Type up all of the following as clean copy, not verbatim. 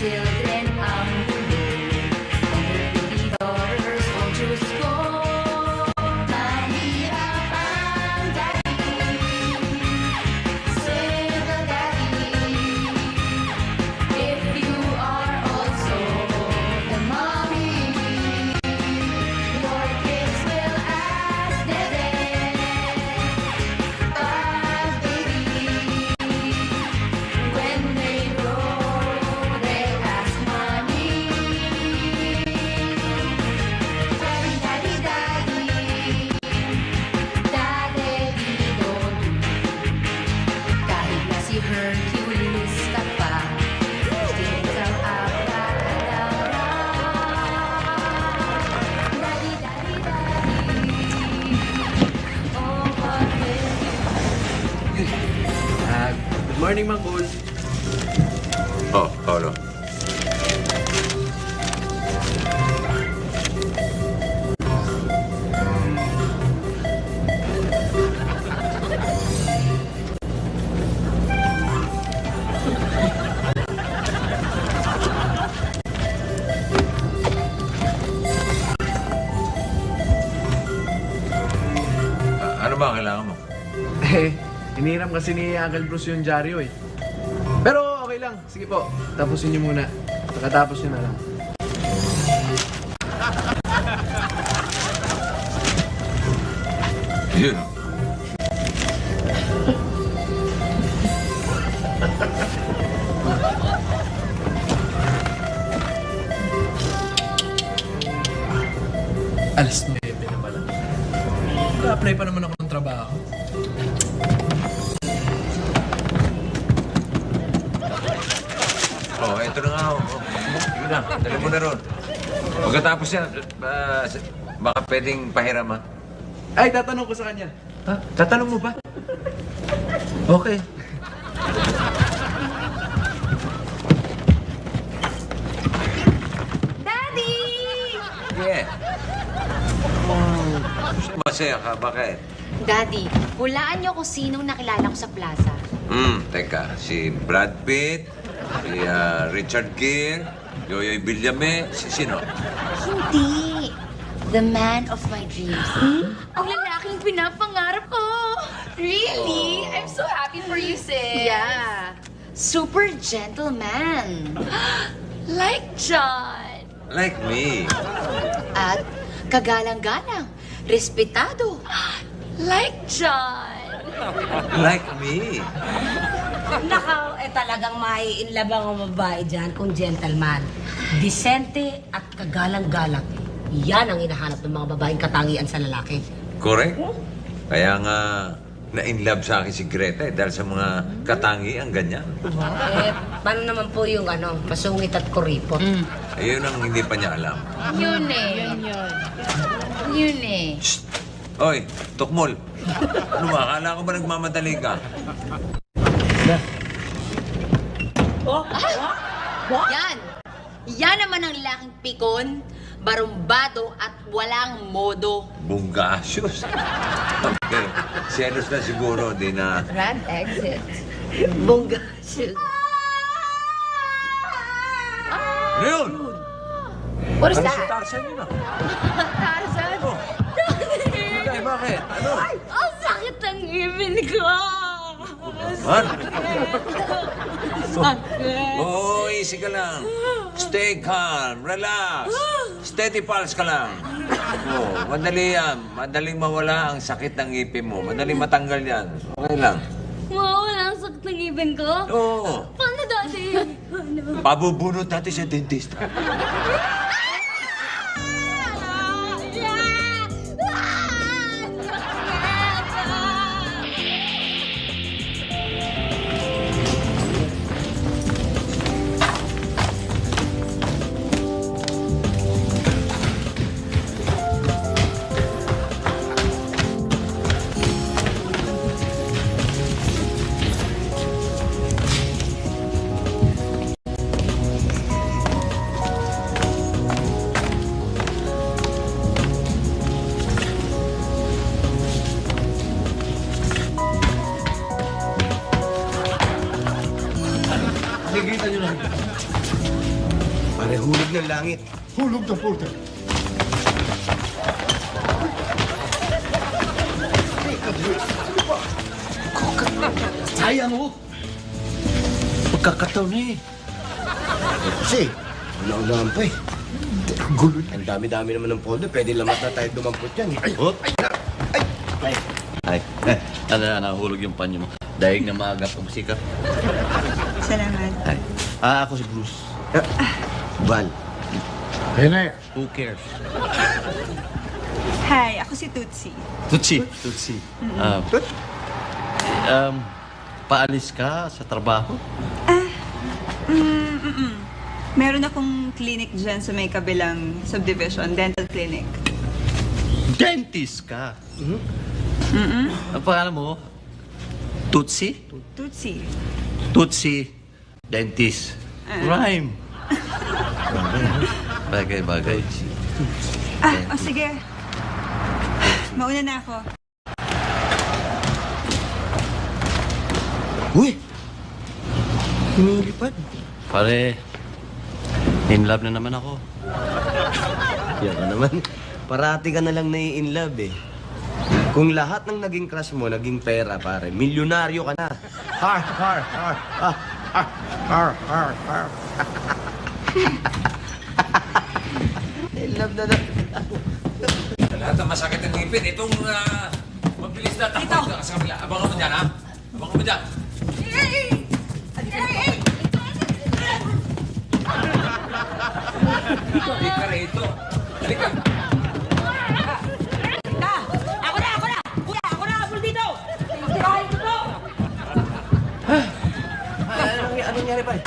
children ang mundo. And their pretty daughters, oh Diyos ko, mahirap ang daddy. Single daddy. If you are also the mommy, your kids will ask Dede, baby. When they grow, they ask mommy. Daddy, daddy, daddy. Daddy, don't do. Kahit na si Hercules ka pa, still kang abracadabra. Daddy, daddy, daddy. Oh, bakit? Good morning, Mang Cool. Oh, Paolo. Ano ba ang kailangan mo? Hiniram kasi ni Uncle Bruce yung dyaryo eh. Pero okay lang. Sige po, tapusin niyo muna. Pagkatapos niyo na lang. Yun. Alas 9 na pala. Nag-apply pa naman ako ng trabaho. Oh, eto na nga. Oh. Yun na, dali mo na ron. Pagkatapos yan, baka pwedeng pahiram, ha? Ay, tatanong ko sa kanya. Ha? Tatanong mo ba? Okay. Daddy! Yeah. Masaya ka, bakit? Daddy, hulaan niyo kung sinong nakilala ko sa plaza. Teka. Si Brad Pitt, si Richard Gere, Yoyoy Villame, si sino? Hindi. The man of my dreams. Ang lalaking pinapangarap ko. Really? I'm so happy for you, sis. Yeah. Super gentleman. Like John. Like me. At kagalang-galang. Respetado. Like John. Like me. Nakaw, talagang maiinlab ang babae dyan kung gentleman. Disente at kagalang-galang. Yan ang hinahanap ng mga babaeng katangian sa lalaki. Correct. Kaya nga, na-inlove sa akin si Greta dahil sa mga katangian ganyan. Paano naman po yung masungit at kuripot? Ayun ang hindi pa niya alam. Yun eh. Yun eh. Shh! Oy, Tukmol. Ano ba? Akala ko ba nagmamadali ka? Yan. Yan naman ang laking pikon, barumbado at walang modo. Bunggasyos. Okay. Selos na siguro, di na... Grand exit. Bongga. Shoot. Ano yun? What is Ano si that? Tarzan yun, ah? Tarzan? Oh. Okay, bakit? Ano? Ang sakit ng ngipin ko. Man? Sakit. Oh, easy ka lang. Stay calm, relax. Steady pulse ka lang. Oh, madali yan. Madaling mawala ang sakit ng ngipin mo. Madaling matanggal yan. Okay lang. Mawala ang sakit ng ngipin ko? Oo. Paano dati? Pabubunot natin sa dentist. Nakikita nyo lang. Pare, hulog ng langit. Hulog ng puta. Sayang, oh. Pagkakataon eh. Kasi, wala-ulaan pa eh. Gulo. Ang dami-dami naman ng poldo. Pwede lamat na tayo dumampot yan. Ay, oh. Ay, ano na, nahulog yung panyo mo. Daig na maaga pag sikat. Salamat. Ay, ako si Bruce. Val, Ayun na yan. who cares? Hi, ako si Tutsi. Tutsi. Paalis ka sa trabaho? Meron akong clinic dyan sa may kabilang subdivision, dental clinic. Dentist ka? Ang pangalan mo? Tutsi? Tutsi. Tutsi, dentist. Rhyme. Bagay. Sige. Mauna na ako. Uy! Lumilipad. Pare, in love na naman ako. Yan ka naman. Parati ka na lang nai-in love eh. Kung lahat ng naging crush mo, naging pera, pare, milyonaryo ka na. In love na. Lahat ng masakit ng ngipin, itong mabilis na takbo sa kabila. Abangan mo dyan, ha? Abangan mo dyan. Halika rito. Halika. Ako na! Kuya, ako na! Abol dito! Tirahin ko to! Anong nangyari, pare?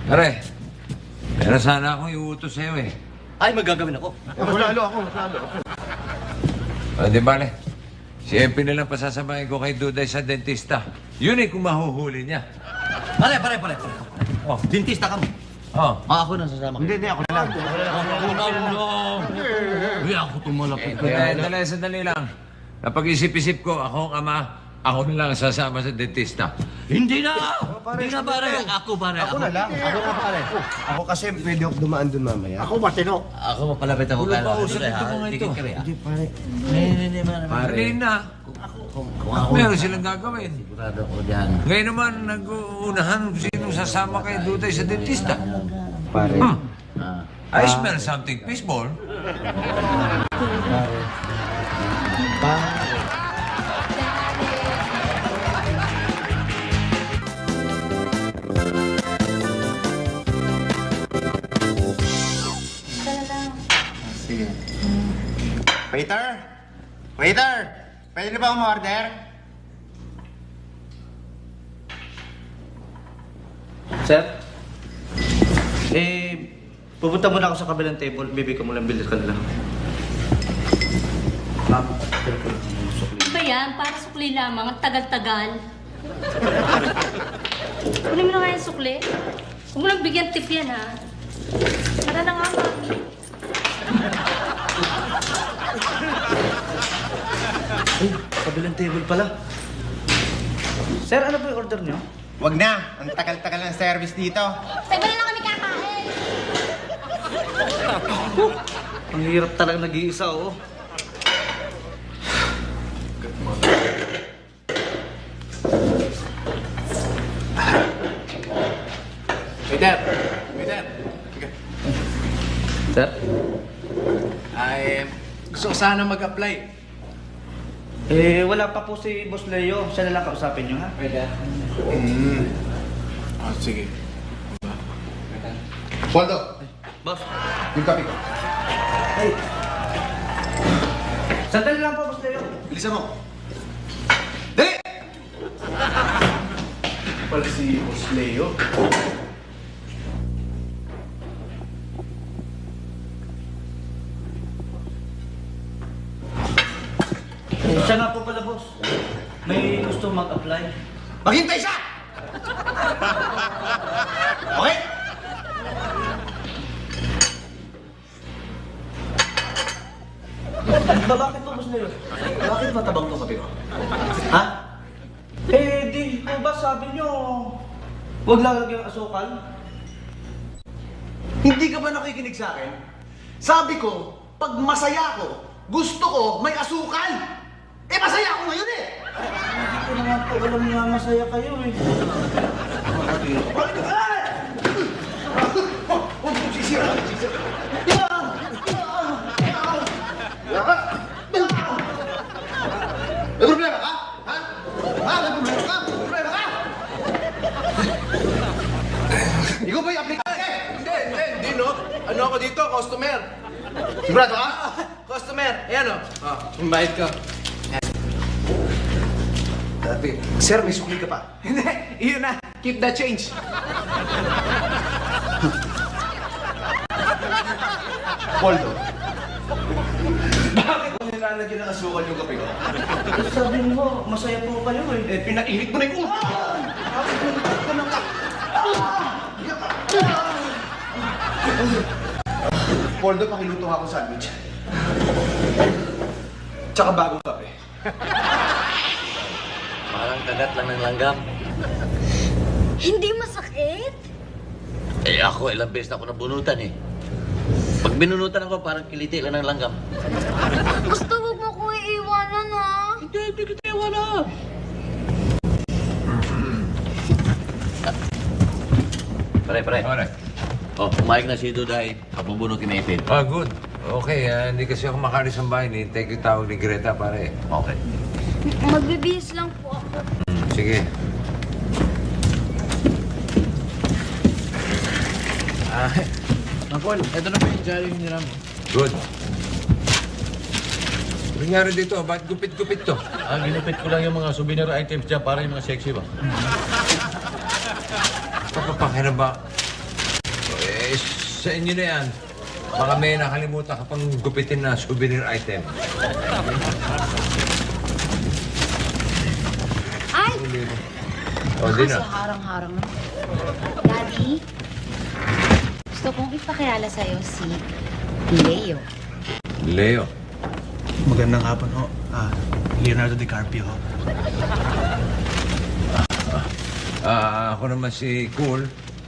Pare, meron sana akong iutos sa'yo eh. Ay, magagawin ako. Lalo ako. Di bale, siyempre na lang pasasamahin ko kay Duday sa dentista. Yun eh kung mahuhuli niya. Pare. Oh. Dentista ka mo. Oh. Ako na sasama. Hindi, ako na lang. Hindi ako tumalapit. Sandali lang. Napag-isip-isip ko, ako ang ama, ako na lang sasama sa dentista. Hindi na! Hindi na, pare. Ako, pare. Ako na lang. Ako na, pare. Ako kasi pwede ako dumaan dun mamaya. Ako matino. Ako mapalapit ako. Ulo pa, usap ito mga ito. Hindi, pare. Hindi, pare. Pare na. Kung ako, Meron silang gagawin. sigurado ako dyan. Ngayon naman, nag-uunahan kung sinong sasama kay Duday sa dentista. Pare. I smell something fishball. Waiter! Waiter! Pwede na ba umorder? Sir? Pupunta muna ako sa kabilang table. Bibi ko muna bilis ka nila. Ano ba yan? Para sukli lamang. Ang tagal-tagal. Kunin mo na nga yung sukli. Huwag mo lang bigyan tip yan, ha? Tara na nga, mami. Kabilang table pala. Sir, ano po yung order niyo? Wag na. Ang tagal-tagal ng service dito. Tayo na lang kami kakain. Ang hirap talaga nag-iisa, oh. Waiter! Sir? Ay, gusto ko sana mag-apply. Wala pa po si Boss Leo. Siya na lang kausapin niyo, ha? Pwede. Sige. Waldo, Boss. yung kape ko. Ay. Sandali lang po, Boss Leo. Bilisan mo. Dali! Pala si Boss Leo. Siya nga po pala, Boss. May gusto mag-apply. Maghintay siya! Okay? Bakit po, Boss Leo? Bakit matabang to kape ko? Ha? Di po ba sabi niyo, huwag lalagyan ng asukal? Hindi ka ba nakikinig sa akin? Sabi ko, pag masaya ako, gusto ko may asukal. Eh, masaya ako ngayon eh! Hindi ko naman po alam na masaya kayo eh. Bakit ka? Huwag mo sisira. May problema ka? Ha? Ha? May problema ka? May problema ka? Ikaw ba yung aplikante? Hindi, no? Ano ako dito? Customer. Sigurado ka? Customer. Ayan, o. Oh, invite ka. Sir, may sukli ka pa. Hindi, iyon na. Keep the change. Poldo. Bakit mo nilalagyan ng asukal yung kape ko? Sabi mo, masaya po kayo eh. Eh, pinainit mo na yung ulo. Poldo, pakiluto ako sandwich. Tsaka bagong kape. Parang kagat lang ng langgam. Hindi masakit? Eh ako, ilang beses na ako nabunutan eh. Pag binunutan ako, parang kiliti lang ng langgam. Gusto huwag mo ko iiwanan, ha? Hindi kita iwanan. Pare. Alright. Oh, pumayag na si Duday. Kapubunutin na ipin. Ah, good. Okay, hindi kasi ako makalis ang bahay. Hintay ko yung tawag ni Greta, pare. Okay. Magbibihis lang po ako. Sige. Uncle, eto na po yung diary yung hiniram mo. Good. Ano nangyari dito? Bakit gupit-gupit to? Ginupit ko lang yung mga souvenir items dyan para yung mga sexy ba? Papapakina ba? Eh, sa inyo na yan. Baka may nakalimutan ka pang gupitin na souvenir item. Ay! O, di na. Kasi harang-harang na. Daddy, gusto kong ipakilala sa'yo si Leo. Leo. Magandang hapon ho. Leonardo DiCaprio ho. Ako naman si Cool.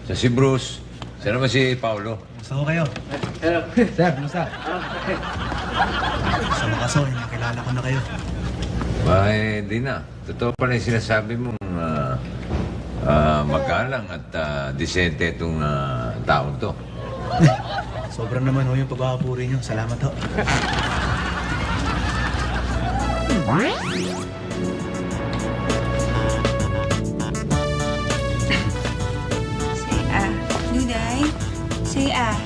Siya si Bruce. Siya naman si Paulo. Gusto ko kayo. Sir, kumusta? Sa wakas ho, nakilala ko na kayo. Ay, di na. Totoo pala yung sinasabi mong magalang at disente itong taong to. Sobrang naman ho yung pagkakapuri niyo. Salamat ho. Say ah. Duday, say ah.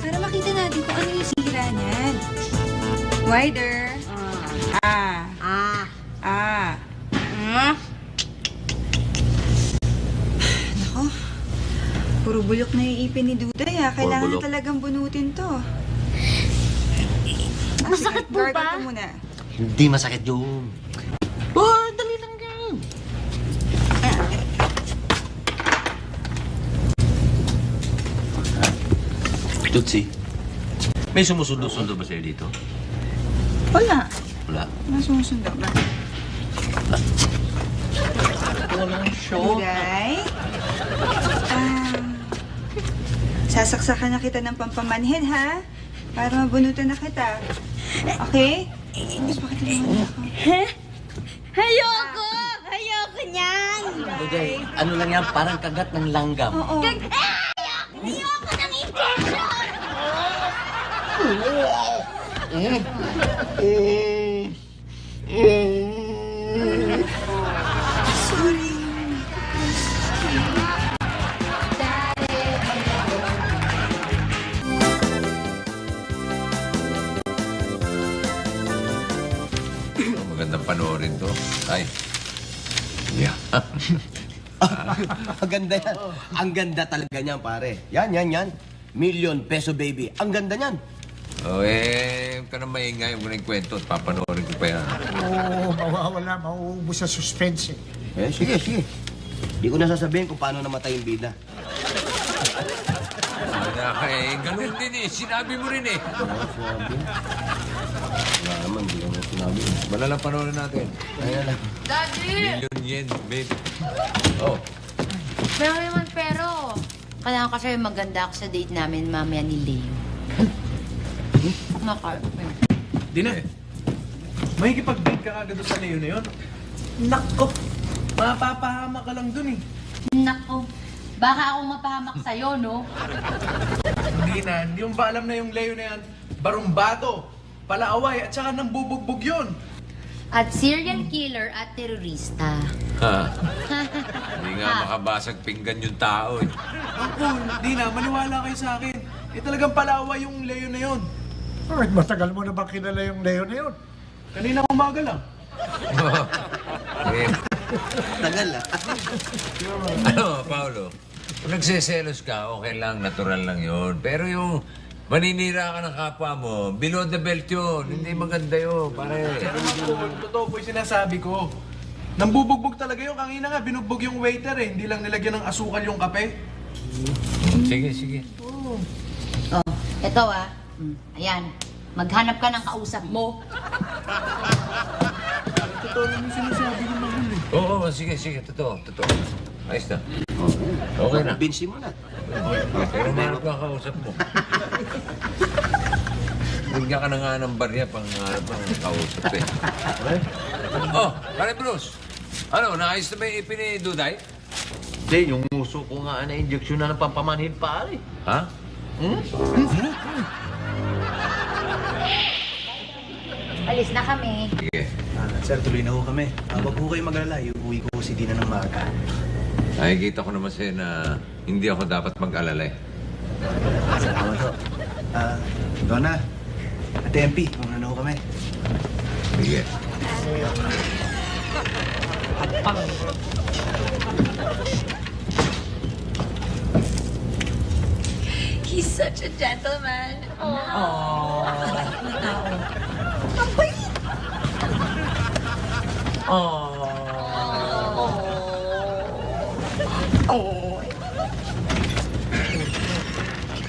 Para makita natin kung ano yung sira niyan. Wider. Nako. Puro bulok na yung ipin ni Duday ha. Kailangan na bulok. talagang bunutin to. Masakit po Gargle ba? ko muna. Hindi masakit yun. Oh, dali lang yan. Tutsi, may sumusundo-sundo ba sa'yo dito? Wala. Wala. Nasusundo ba? Walang show. Duday? Sasaksakan na kita ng pampamanhid, ha? Para mabunutan na kita. Okay? Mas bakit naman ako? Ayoko! Ayoko niyan! Duday, ano lang yan, parang kagat ng langgam. Oo. Ayoko ng injection! Sorry. Magandang panoorin to. Ay. Yeah. Ang ganda yan. Ang ganda talaga niyan, pare. Yan. ₱1,000,000 baby. Ang ganda niyan. Huwag ka na maingay. Huwag mo na yung kwento at papanoorin ko pa yan. Oo, mawawala, mauubos sa suspense eh. Sige. Di ko na sasabihin kung paano namatay yung bida. Ganun din eh. Sinabi mo rin eh. Sabi? Wala naman, di ko sinabi. Malalang panoorin natin. Kaya lang. ₱1,000,000, babe. Oh. Pero, kailangan kasi maganda ako sa date namin mamaya ni Leo. Di na. Makikipag-date ka agad doon sa Leo na yun. Nako, mapapahama ka lang dun eh. Nako, baka ako mapahamak sa'yo, no? Hindi mo ba alam na yung Leo na yan? Barumbato, palaaway, at saka nang bubugbog yun. At serial killer at terorista. Ha? Hindi nga makabasag pinggan yung tao eh. Ako, di na, maniwala kayo sa akin. Talagang palaaway yung Leo na yun. Bakit matagal mo na ba kilala yung Leo na yun? Kanina umaga lang. Eh, Tagal ah. ano, Paolo? Kung nagseselos ka, okay lang, natural lang yun. Pero yung maninira ka ng kapwa mo, below the belt yun. Hindi maganda yun, pare. Pero totoo po yung sinasabi ko. Nambubugbog talaga yun. Kanina nga, binugbog yung waiter eh. Hindi lang nilagyan ng asukal yung kape. Sige. Oh, eto Ayan, maghanap ka ng kausap mo. Totoo naman yung sinasabi ng mahal eh. Oo, sige, totoo. Ayos na. Okay na. Binsi mo na. Pero meron ka kausap mo. Bigyan ka na nga ng barya pang kausap eh. Oh, pare Bruce. Ano, naayos na ba yung ipin ni Duday? Hindi, yung uso ko nga na injection na ng pampamanhid pare. Ha? Alis na kami. Sige. Sir, tuloy na ho kami. Huwag ho kayo mag-alala. Uuwi ko si Dina ng maaga. Nakikita ko naman sa'yo na hindi ako dapat mag-alala eh. Salamat ho. Donna, Ate MP, muna na ho kami. Sige. He's such a gentleman.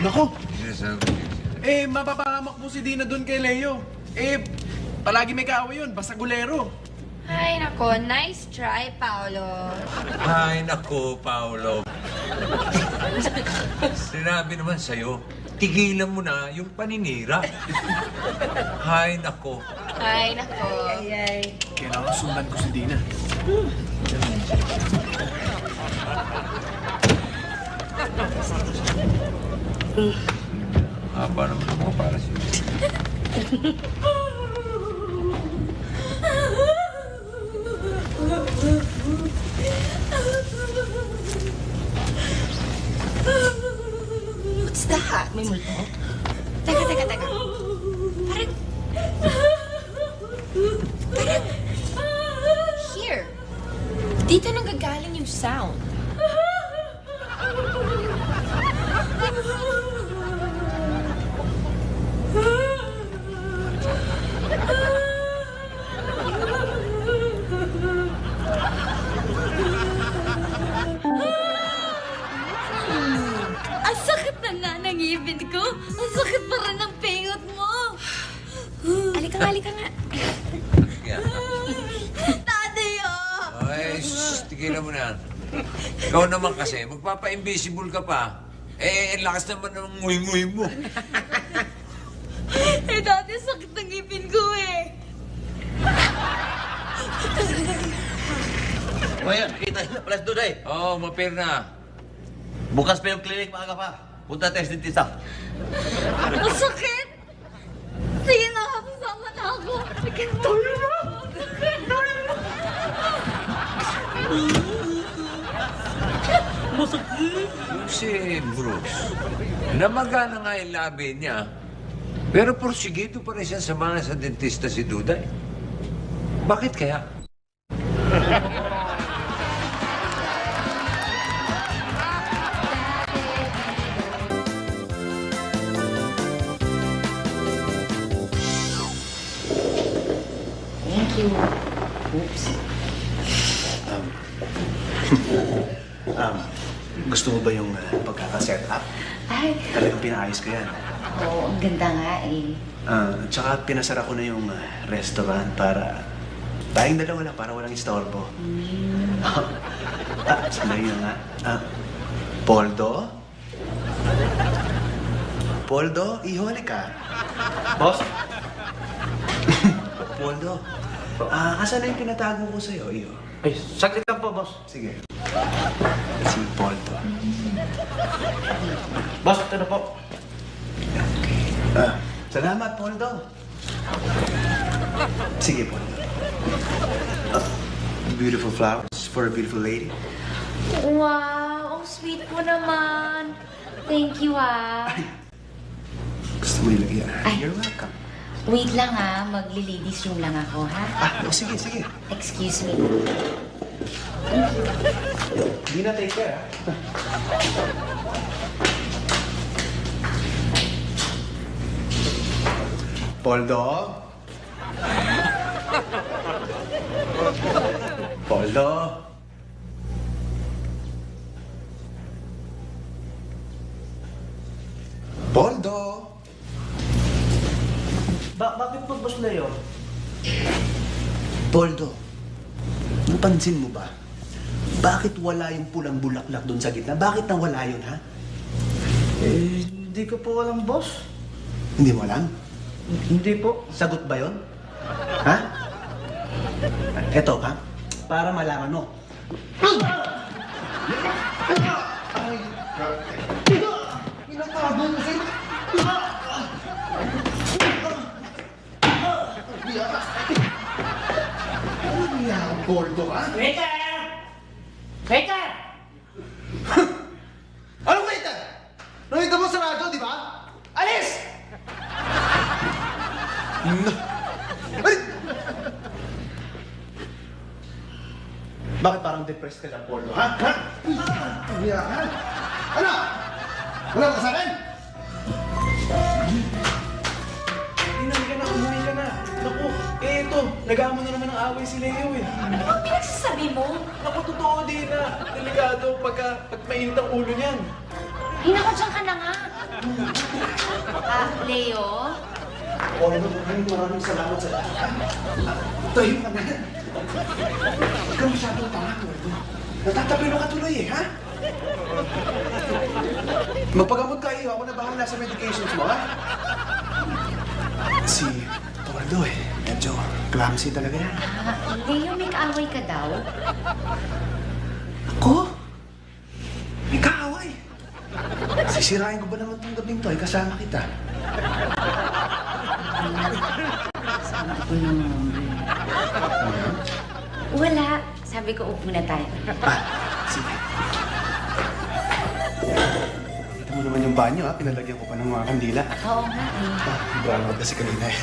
Nako, Sinasabi ko mapapahamak mo si Dina doon kay Leo. Palagi may kaaway yun, basta gulero. Ay, nako. Nice try, Paolo. Ay, nako, Paolo. Sinabi naman sa'yo, tigilan mo na yung paninira. Ay, nako. Ay, nako. Kailangan sundan ko si Dina. Haba naman ako para sa'yo. What's that? May multo? Teka. Parang... Here. Dito nanggagaling yung sound. Ang sakit na nga ng ngipin ko. Ang sakit pa rin ng pingot mo. Halika nga. Yan. Daddy, oh! Ay, tigilan mo na. Ikaw naman kasi, magpapa-invisible ka pa. Ang lakas naman ng nguy-nguy mo. Daddy, sakit ng ngipin ko eh. O yan, kita na pala si Duday. Oo, mapir na. Bukas pa yung clinic, maaga pa. Punta tayo sa dentista. Ang sakit! Sige na, kasama na ako. Sige, tuloy na. Yung si Bruce, namaga na nga yung labi niya, pero porsigido pa rin siya samahan sa dentista si Duday. Bakit kaya? Thank you. Oops. Gusto mo ba yung pagkakaset up? Ay, Talagang pinaayos ko yan. ang ganda nga eh. Tsaka pinasara ko na yung restaurant para tayong dalawa lang para walang istorbo. Sandali na nga. Poldo? Poldo, ihole ka. Boss? Poldo, asan na yung pinatago ko sa'yo, iyo? Ay, saglit lang po, boss. Sige. Si Poldo. Boss, ito na po. Salamat, Poldo. Sige, Poldo. Beautiful flowers for a beautiful lady. Wow, ang sweet mo naman. Thank you, ah. Gusto mo ilagyan? Ay. You're welcome. Wait lang, ah. Magli-ladies room lang ako, ha? Sige, sige. Excuse me. Hindi na take care, ha? Poldo? Poldo? Poldo? Bakit po, Boss Leo? Poldo, napansin mo ba? Bakit wala yung pulang bulaklak doon sa gitna? Bakit nawala yun, ha? Eh, hindi ko po alam, boss. Hindi mo alam? Hindi po. Sagot ba yun? Ha? Eto, ha? Para malaman mo. Poldo ka? Waiter! Waiter! Anong waiter? Nakita mo sa radyo, di ba? Alis! Ay! Bakit parang depressed ka lang, Poldo, ha? Ha? Umiyak ka? Ano? Wala ka sa akin? Umuwi ka na, umuwi ka na. Naku, ito, nag-aamon na naman ng away si Leo eh. Ano bang pinagsasabi mo? Naku, totoo din na. Delikado pag mainit ang ulo niyan. Hinako, dyan ka na nga. Leo? Poldo, maraming salamat sa lahat. Tayo ka na. Huwag ka masyadong tanga, Poldo. Natatapilo ka tuloy eh, ha? Magpagamot ka iyo. Ako na bahala sa medications mo, ha? Si Poldo eh. Medyo clumsy talaga yan. Leo, may kaaway ka daw? Ako? May kaaway. Sisirain ko ba naman tong gabing to? Ay, kasama kita. Wala. Sabi ko, upo na tayo. Sige. Kita mo naman yung banyo, ha? Pinalagyan ko pa ng mga kandila. Oo nga eh. Brown kasi kanina eh.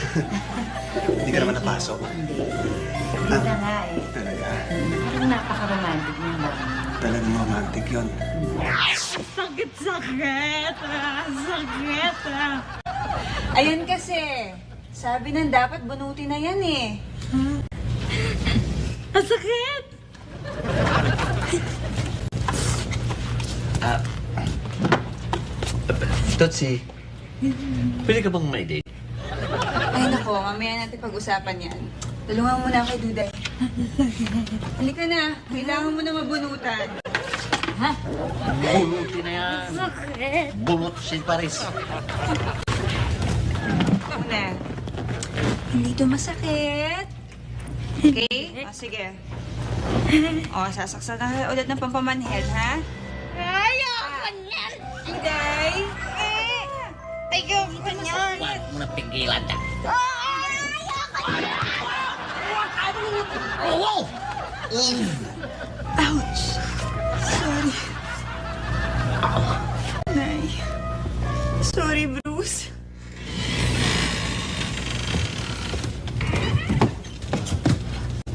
Hindi ka naman napasok. Hindi. Hindi na nga eh. Talaga. Parang napaka-romantic ng bahay. Talagang romantic yun. Sakit-sakit! Sakit! Ayun kasi, sabi nang dapat bunutin na yan eh. Ang sakit! Totsi, pwede ka bang may date? Ay nako, mamaya natin pag-usapan yan. Tulungan mo na kay Duday. Halika na, kailangan mo na mabunutan. Ha? Bunutin na yan. Sakit! Bunot si Paris. Una, hindi to masakit. Okay? O, sige. O, sasaksak na ulit ng pampamanhid, ha? Ayoko niyan! Duday! Ayoko niyan! Huwag mo na pigilan ka. Ouch! Sorry. Nay. Sorry, Bruce.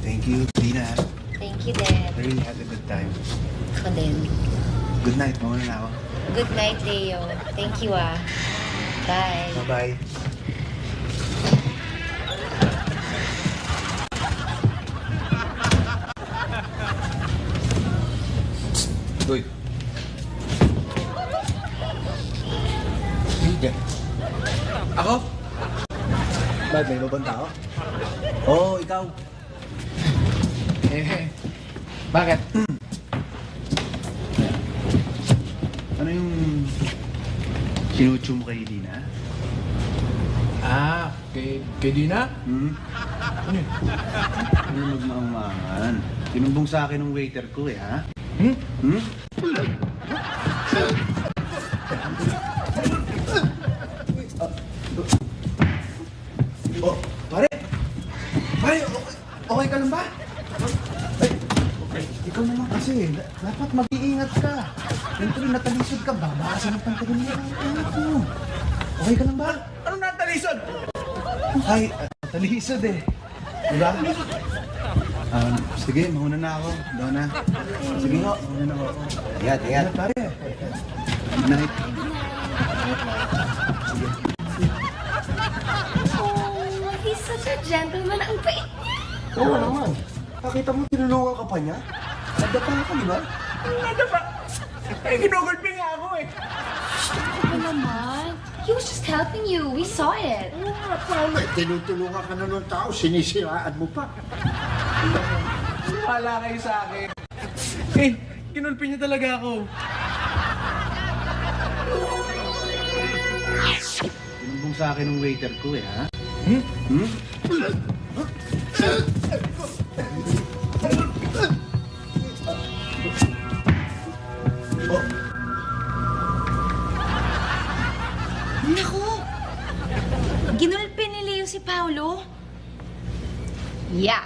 Thank you, Dina. Thank you, Dad. I really had a good time. Ako din. Good night. Mawala na ako. Good night, Leo. Thank you, ah. Bye. Bye-bye. Uy. Hindi. Ako? Bakit may babanta ako? Oo, ikaw. Bakit? Ano yung sinucho mo kay Dina? Ah, kay Dina? Ano yun? Ano magmamangan? Tinumbong sa akin ng waiter ko eh, ha? Oh, pare! Pare, okay ka lang ba? Ay, ikaw naman kasi, dapat mag-iingat ka. Siyempre, natalisod ka, babasa ng pantagal niya. Okay ka lang ba? Anong natalisod? Ay, natalisod eh. Diba? Sige, mauna na ako. Donna. Sige ho, mauna na ako. Ingat, ingat. Pare. Good night. Oh, he's such a gentleman. Ang bait niya. Oo naman. Pakita mo, tinulungan ka pa niya. Nadapa ka, di ba? Nadapa? Eh, ginugulpi nga ako eh. Ano naman? He was just helping you. We saw it. Paano eh, tinutulungan ka na ng tao, sinisiraan mo pa. Wala kayo sa akin. Eh, kinulpi niya talaga ako. Tinumbong sa akin ng waiter ko eh, ha? Naku! Ginulpi ni Leo si Paolo. Yeah.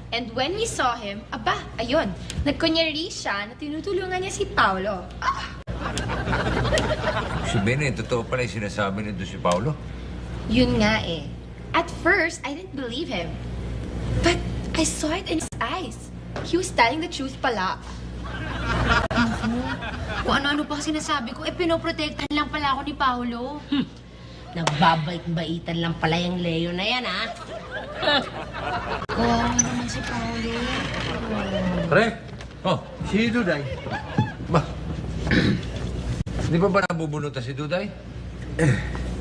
And when we saw him, aba, ayun, nagkunyari siya na tinutulungan niya si Paolo. Si Bene, totoo pala yung sinasabi nito si Paolo. Yun nga eh. At first, I didn't believe him. But I saw it in his eyes. He was telling the truth pala. Kung ano-ano pa sinasabi ko, pinoprotektahan lang pala ako ni Paolo. Nagbabait-baitan lang pala yung Leo na yan, ha? Kawawa naman si Paolo. Pre! Oh, Si Duday. ba? Di ba ba nabubunutan si Duday?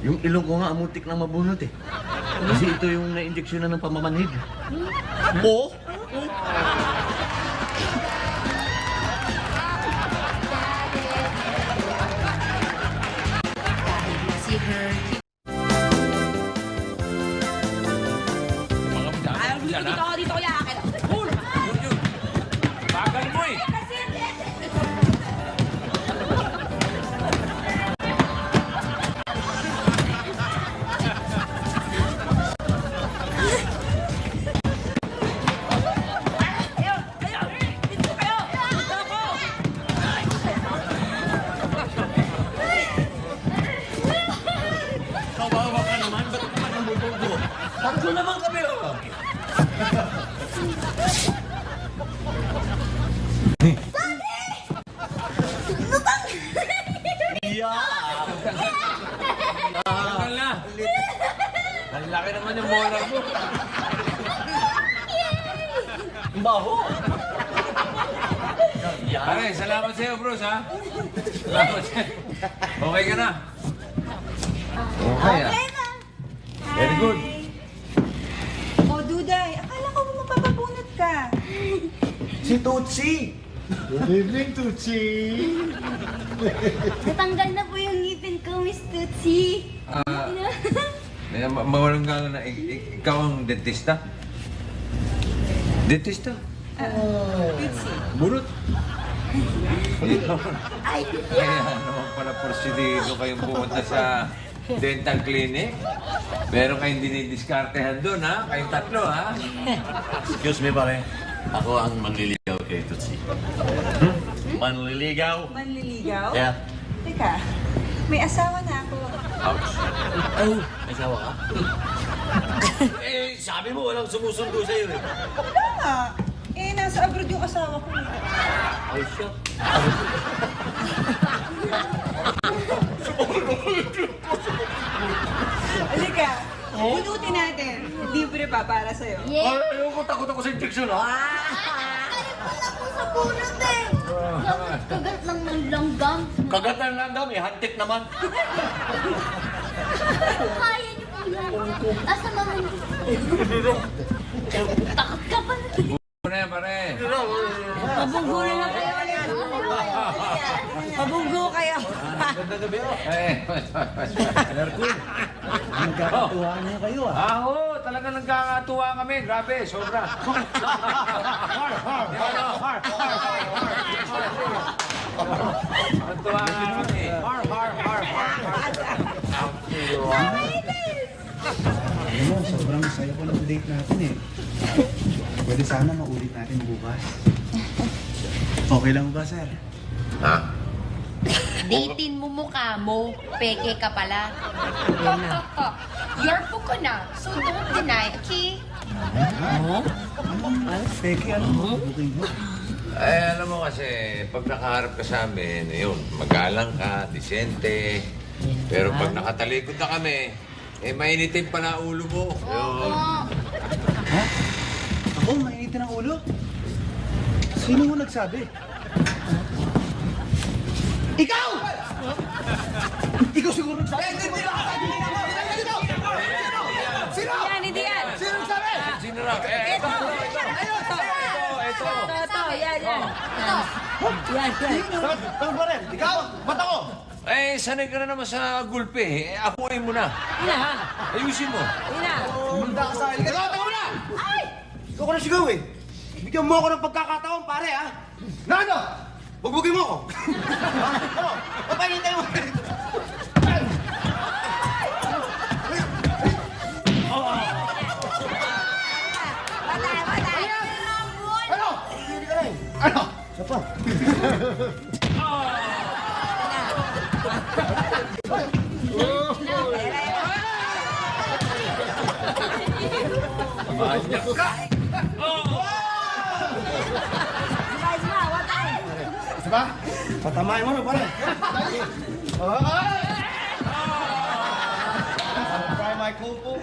Yung ilong ko nga amutik na mabunot eh. Kasi ito yung na-injeksyonan ng pamamanhid. Oo? See her. Dito ko yakin. Bagal mo eh! Kawawa ka naman, ba't ka naman bubulgo? Tatlo naman kami oh! Bagal na! Ang laki naman yung molar mo. Ang baho! Pare, salamat sa'yo, Bruce, ha? Salamat sa'yo. Okay ka na? Okay, ah. Very good. Oh, Duday, akala ko mapapabunot ka. Si Tutsi! Good evening, Tutsi. Natanggal na po yung ngipin ko, Miss Tootsie. Mawalang gano'n na ikaw ang dentista? Dentista? Bunot? Ay, Kaya naman pala porsidido kayong pumunta sa dental clinic. Meron kayong dinidiskartehan doon, ha? Kayong tatlo, ha? Excuse me, pare. Ako ang manliligaw kay Tutsi. Manliligaw? Manliligaw? Yeah. Teka, may asawa na ako. Ouch. Oh, may asawa ka? Eh, sabi mo walang sumusundo sa'yo eh. Ah, nasa abroad yung asawa ko. Ay, siya. Halika, bunutin natin. Libre pa para sa'yo. Ay, ayoko, takot ako sa injection ha? sa bunot eh. Kagat lang ng langgam. Kagat na lang daw, may hantik naman. Kaya niyo po yan. Asa naman takot ka pa na. Ano yan, pare? Pabunggo na lang kayo. Pabunggo kayo. Magandang gabi ho. Merkul, nagkakatuwaan niyo kayo ah. Oo, talaga nagkakatuwa kami. Grabe, sobra. Nagtuwa nga kami. Alam mo, sobrang saya ko ng date natin eh. Pwede sana maulit natin bukas. Okay lang ba, sir? Ha? Datin mo mukha mo, peke ka pala. You're buko na, so don't deny, okay? Peke, ano mo? Booking mo? Alam mo kasi, pag nakaharap ka sa amin, yun, magalang ka, disente. Pero pag nakatalikod na kami, mainitin pa na ulo mo. Yun. Ha? Ako, mainitin ang ulo? Sino mo nagsabi? Ikaw! Ikaw siguro nagsabi? Sino? Yan, hindi yan. Sino nagsabi? Sino na? Ito. Yan. Ano ba rin? Ikaw? Ba't ako? Sanay ka na naman sa gulpe. Akuin mo na. Ayusin mo. Umanda ka sa akin. Ikaw mo na! Ay! Ikaw ko na sigaw eh. Bigyan mo ako ng pagkakataon, pare ah. Na ano? Bugbugin mo ako. Ano? Papayin tayo. Ano? Hindi ka rin. Ano? Isa pa. Banyak ka! Isa pa? Patamahin mo na, pare. Try my kung fu.